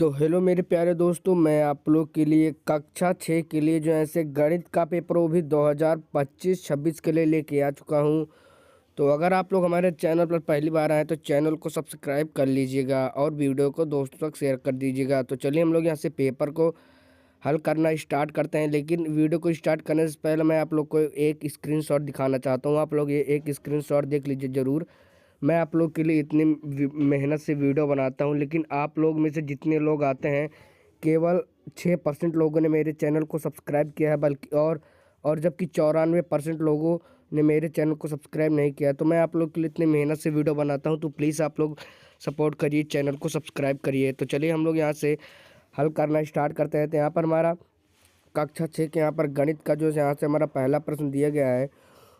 तो हेलो मेरे प्यारे दोस्तों, मैं आप लोग के लिए कक्षा 6 के लिए जो है से गणित का पेपर वो भी 2025-26 के लिए लेके आ चुका हूं। तो अगर आप लोग हमारे चैनल पर पहली बार आए तो चैनल को सब्सक्राइब कर लीजिएगा और वीडियो को दोस्तों तक शेयर कर दीजिएगा। तो चलिए हम लोग यहां से पेपर को हल करना स्टार्ट करते हैं। लेकिन वीडियो को स्टार्ट करने से पहले मैं आप लोग को एक स्क्रीनशॉट दिखाना चाहता हूँ। आप लोग ये एक स्क्रीनशॉट देख लीजिए ज़रूर। मैं आप लोग के लिए इतनी मेहनत से वीडियो बनाता हूं, लेकिन आप लोग में से जितने लोग आते हैं केवल 6% लोगों ने मेरे चैनल को सब्सक्राइब किया है, बल्कि और जबकि 94% लोगों ने मेरे चैनल को सब्सक्राइब नहीं किया। तो मैं आप लोग के लिए इतनी मेहनत से वीडियो बनाता हूं, तो प्लीज़ आप लोग सपोर्ट करिए, चैनल को सब्सक्राइब करिए। तो चलिए हम लोग यहाँ से हल करना स्टार्ट करते हैं। तो यहाँ पर हमारा कक्षा 6 के यहाँ पर गणित का जो यहाँ से हमारा पहला प्रश्न दिया गया है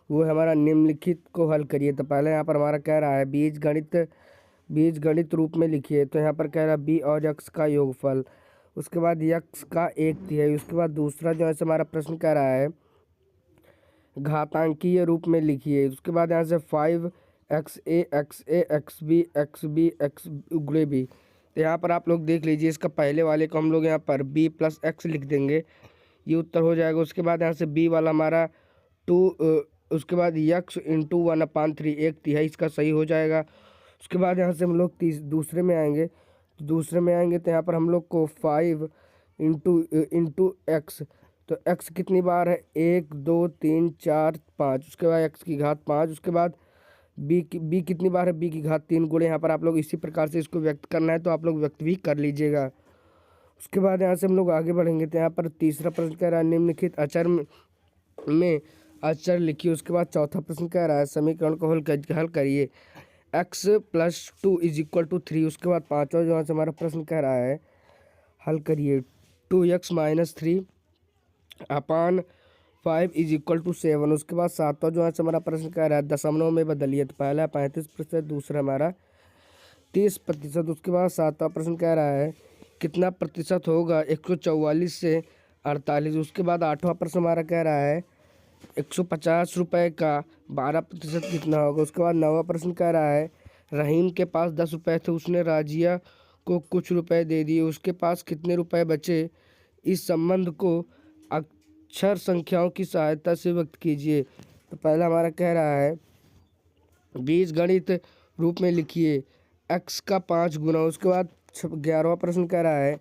वो हमारा निम्नलिखित को हल करिए। तो पहले यहाँ पर हमारा कह रहा है बीजगणित रूप में लिखिए। तो यहाँ पर कह रहा है बी और यक्स का योगफल, उसके बाद यक्स का 1/3। उसके बाद दूसरा जो है हमारा प्रश्न कह रहा है घातांकीय रूप में लिखिए। उसके बाद यहाँ से 5xa xb x गुणे b। तो यहाँ पर आप लोग देख लीजिए, इसका पहले वाले को हम लोग यहाँ पर b + x लिख देंगे, ये उत्तर हो जाएगा। उसके बाद यहाँ से b वाला हमारा 2, उसके बाद यक्स इंटू 1/3 1/3 इसका सही हो जाएगा। उसके बाद यहाँ से हम लोग दूसरे में आएंगे। तो यहाँ पर हम लोग को 5 इंटू एक्स। तो एक्स कितनी बार है, 1 2 3 4 5। उसके बाद एक्स की घात 5। उसके बाद बी कितनी बार है, बी की घात 3 गुणे। यहाँ पर आप लोग इसी प्रकार से इसको व्यक्त करना है, तो आप लोग व्यक्त भी कर लीजिएगा। उसके बाद यहाँ से हम लोग आगे बढ़ेंगे। तो यहाँ पर तीसरा प्रश्न कह रहा है निम्नलिखित अचर में अचर लिखिए। उसके बाद चौथा प्रश्न कह रहा है समीकरण को हल करिए। x + 2 = 3। उसके बाद पांचवा जो है हमारा प्रश्न कह रहा है हल करिए 2x - 3/5 = 7। उसके बाद सातवां जो है हमारा प्रश्न कह रहा है दशमलव में बदलिए। तो पहला 35%, दूसरा हमारा 30%। उसके बाद सातवां प्रश्न कह रहा है कितना प्रतिशत होगा 144 से 48। उसके बाद आठवां प्रश्न हमारा कह रहा है 150 रुपये का 12% कितना होगा। उसके बाद नौवां प्रश्न कह रहा है रहीम के पास 10 रुपये थे, उसने राजिया को कुछ रुपए दे दिए, उसके पास कितने रुपए बचे। इस संबंध को अक्षर संख्याओं की सहायता से व्यक्त कीजिए। तो पहला हमारा कह रहा है बीजगणित रूप में लिखिए x का 5 गुना। उसके बाद 11वां प्रश्न कह रहा है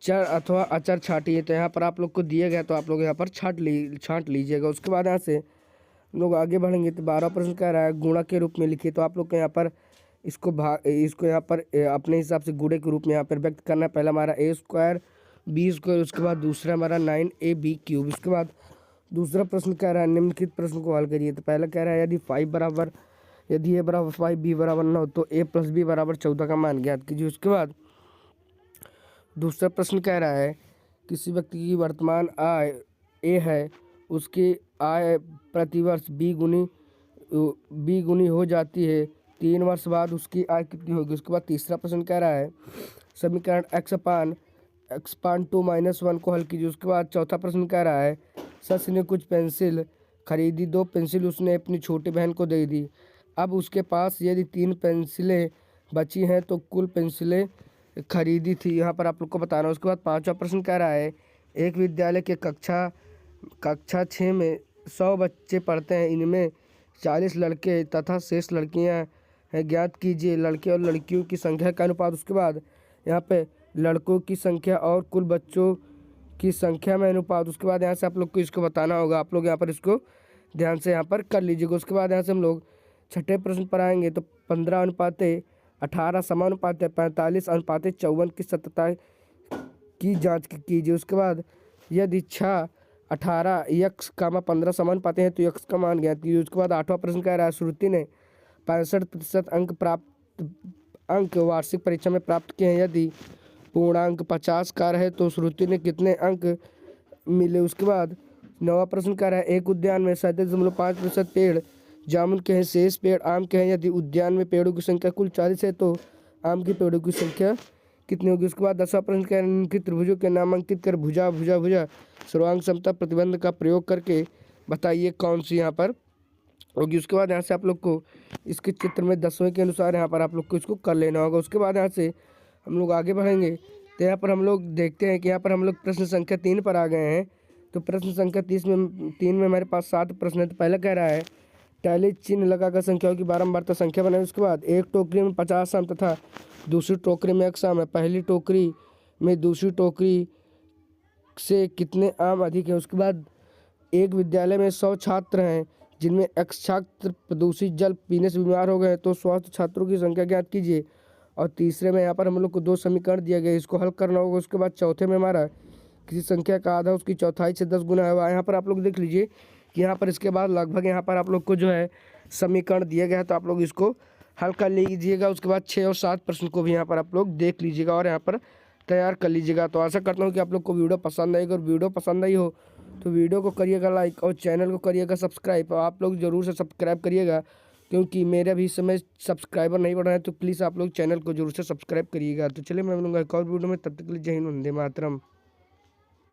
चर अथवा अचर छाटिए। तो यहाँ पर आप लोग को दिया गया, तो आप लोग यहाँ पर छांट लीजिएगा। उसके बाद यहाँ से हम लोग आगे बढ़ेंगे। तो 12वां प्रश्न कह रहा है गुणा के रूप में लिखिए। तो आप लोग को यहाँ पर इसको यहाँ पर अपने हिसाब से गुणे के रूप में यहाँ पर व्यक्त करना है। पहला हमारा a² b²। उसके बाद दूसरा हमारा 9ab³। उसके बाद दूसरा प्रश्न कह रहा है निम्नलिखित प्रश्न को हल करिए। तो पहला कह रहा है यदि a = 5 b = 9 तो a + b = 14 का मान ज्ञात कीजिए। उसके बाद दूसरा प्रश्न कह रहा है किसी व्यक्ति की वर्तमान आय ए है, उसकी आय प्रतिवर्ष बी गुनी हो जाती है, 3 वर्ष बाद उसकी आय कितनी होगी। उसके बाद तीसरा प्रश्न कह रहा है समीकरण x/2 - 1 को हल कीजिए। उसके बाद चौथा प्रश्न कह रहा है शशि ने कुछ पेंसिल खरीदी, 2 पेंसिल उसने अपनी छोटी बहन को दे दी। अब उसके पास यदि 3 पेंसिलें बची हैं तो कुल पेंसिलें खरीदी थी, यहाँ पर आप लोग को बताना है। उसके बाद पांचवा प्रश्न कह रहा है एक विद्यालय के कक्षा 6 में 100 बच्चे पढ़ते हैं, इनमें 40 लड़के तथा शेष लड़कियां हैं, ज्ञात कीजिए लड़के और लड़कियों की संख्या का अनुपात। उसके बाद यहाँ पे लड़कों की संख्या और कुल बच्चों की संख्या में अनुपात। उसके बाद यहाँ से आप लोग को इसको बताना होगा, आप लोग यहाँ पर इसको ध्यान से यहाँ पर कर लीजिएगा। उसके बाद यहाँ से हम लोग छठे प्रश्न पर आएंगे। तो 15:18 समानुपात 45:54 की सत्यता की जांच कीजिए। उसके बाद यदि 6/18 यक्स 15 समानुपाते हैं तो यक्स का मान ज्ञात कीजिए। उसके बाद आठवां प्रश्न कह रहा है श्रुति ने 65% अंक वार्षिक परीक्षा में प्राप्त किए हैं, यदि पूर्णांक 50 का रहे तो श्रुति ने कितने अंक मिले। उसके बाद नौवां प्रश्न कह रहा है एक उद्यान में 37.5% पेड़ जामुन के हैं, शेष पेड़ आम के हैं, यदि उद्यान में पेड़ों की संख्या कुल 40 है तो आम के पेड़ों की संख्या कितनी होगी। उसके बाद 10वां प्रश्न कह रहा है निम्नलिखित त्रिभुजों के नामांकित कर भुजा भुजा भुजा सर्वांग समता प्रतिबंध का प्रयोग करके बताइए कौन सी यहाँ पर होगी। उसके बाद यहाँ से आप लोग को इसके चित्र में 10वें के अनुसार यहाँ पर आप लोग को इसको कर लेना होगा। उसके बाद यहाँ से हम लोग आगे बढ़ेंगे। तो यहाँ पर हम लोग देखते हैं कि यहाँ पर हम लोग प्रश्न संख्या 3 पर आ गए हैं। तो प्रश्न संख्या 3 में हमारे पास 7 प्रश्न है। तो पहला कह रहा है टैली चिन्ह लगाकर संख्याओं की बारंबारता संख्या बनाए। उसके बाद एक टोकरी में 50 आम तथा दूसरी टोकरी में 100 आम है। पहली टोकरी में दूसरी टोकरी से कितने आम अधिक है। उसके बाद एक विद्यालय में 100 छात्र हैं जिनमें x छात्र प्रदूषित जल पीने से बीमार हो गए, तो स्वस्थ छात्रों की संख्या ज्ञात कीजिए। और तीसरे में यहाँ पर हम लोग को 2 समीकरण दिया गया, इसको हल करना होगा। उसके बाद चौथे में हमारा किसी संख्या का आधा उसकी चौथाई से 10 गुना है। यहाँ पर आप लोग देख लीजिए कि यहाँ पर इसके बाद लगभग यहाँ पर आप लोग को जो है समीकरण दिया गया है, तो आप लोग इसको हल कर लीजिएगा। उसके बाद 6 और 7 प्रश्न को भी यहाँ पर आप लोग देख लीजिएगा और यहाँ पर तैयार कर लीजिएगा। तो आशा करता हूँ कि आप लोग को वीडियो पसंद आएगी, और वीडियो पसंद आई हो तो वीडियो को करिएगा लाइक और चैनल को करिएगा सब्सक्राइब। आप लोग ज़रूर से सब्सक्राइब करिएगा, क्योंकि मेरे भी इस समय सब्सक्राइबर नहीं बढ़ रहे हैं। तो प्लीज़ आप लोग चैनल को जरूर से सब्सक्राइब करिएगा। तो चलिए मैं मिलूंगा एक और वीडियो में, तब तक के लिए जय हिंद, वंदे मातरम।